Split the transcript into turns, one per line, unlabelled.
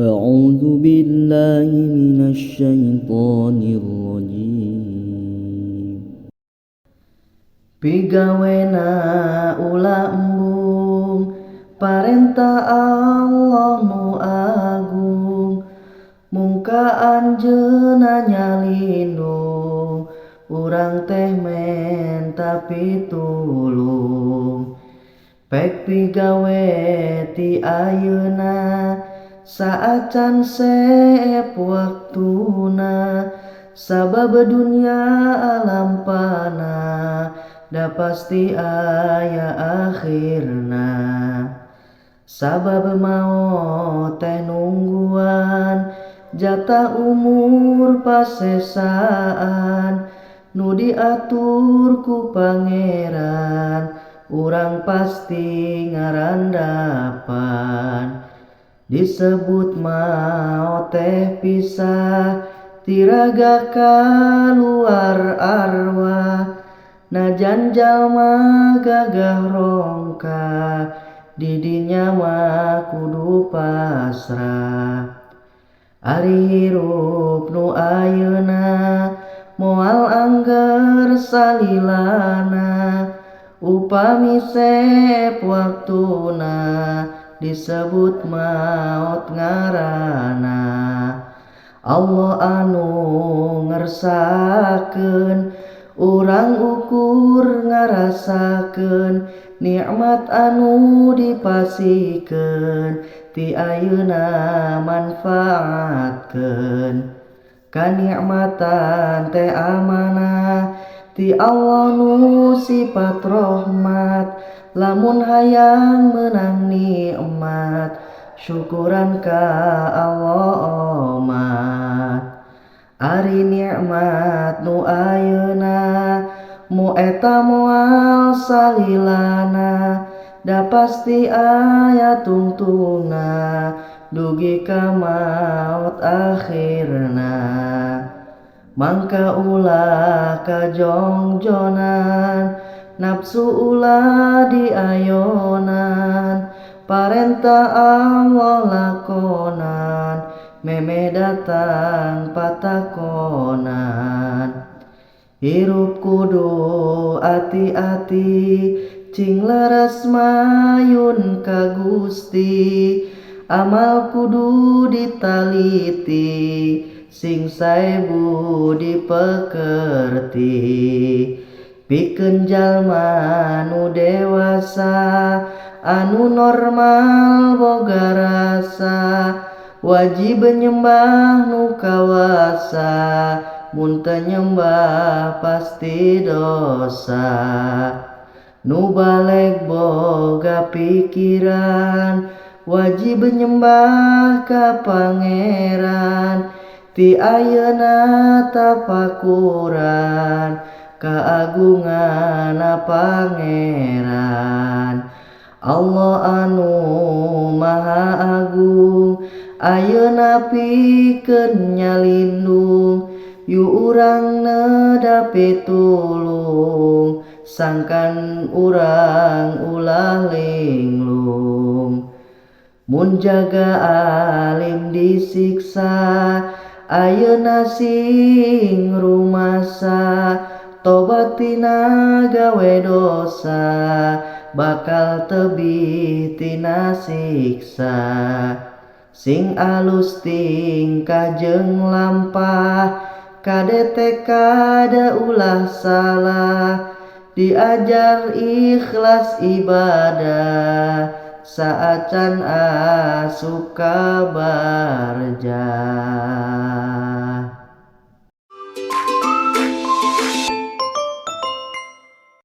أعوذ بالله من الشيطان الرجيم. Pigawena ulah embung parentah Allah nu agung, mungka anjeunna nyalindung urang teh men tapi tulung. Pek pigawe ti ayeuna saacan seep waktuna, sabab dunya alam fana da pasti aya akhirna. Sabab maot teh nungguan jatah umur pasesaan nu diatur ku Pangeran, urang pasti ngarandapan. Disebut maot teh pisah tiraga kaluar arwah, najan jalma gagah rongka didinya mah kudu pasrah. Ari hirup nu ayeuna moal angger salilana, upami seep waktuna disebut maot ngaranna. Allah anu ngersakeun urang ukur ngarasakeun nikmat anu dipasikeun ti ayeuna manfaatkeun. Kanikmatan teh amanah ti Allah nu sifat rahmat, lamun hayang meunang nikmat syukuran ka Allah omat. Ari nikmat nu ayeuna mu eta moal salilana, da pasti aya tungtungna dugi ka maot akhirna. Mangka ulah kajongjonan nafsu ulah diayonan, parentah Allah lakonan meme datang patakonan. Hirup kudu ati-ati cing leres mayun ka Gusti, amal kudu ditaliti sing saebu dipekerti. Pikeun jalma nu dewasa anu normal boga rasa, wajib nyembah nu kawasa, mun teu nyembah pasti dosa. Nu baleg boga pikiran wajib nyembah ka Pangeran, ti ayeuna tafakuran kaagunganna Pangeran. Allah anu maha agung ayeuna pikeun nyalindung, yu urang nedapi tulung sangkan urang ulah linglung. Mun jaga alim disiksa ayeuna sing rumasa, tobat tina gawe dosa bakal tebih tina siksa. Sing alus tingkah jeung lampah kadete kada ulah salah, diajar ikhlas ibadah saacan asup ka barjah.